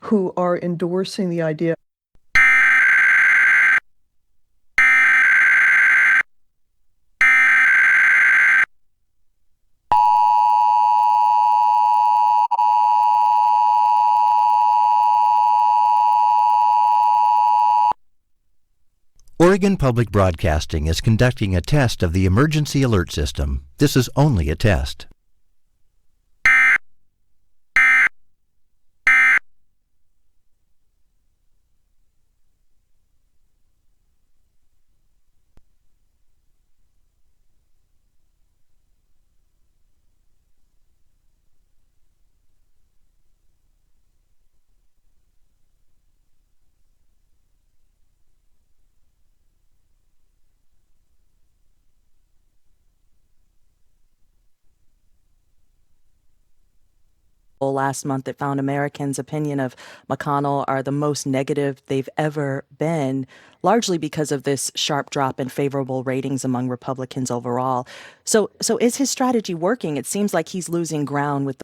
who are endorsing the idea. Oregon Public Broadcasting is conducting a test of the emergency alert system. This is only a test. Last month that found Americans' opinion of McConnell are the most negative they've ever been, largely because of this sharp drop in favorable ratings among Republicans overall. So is his strategy working? It seems like he's losing ground with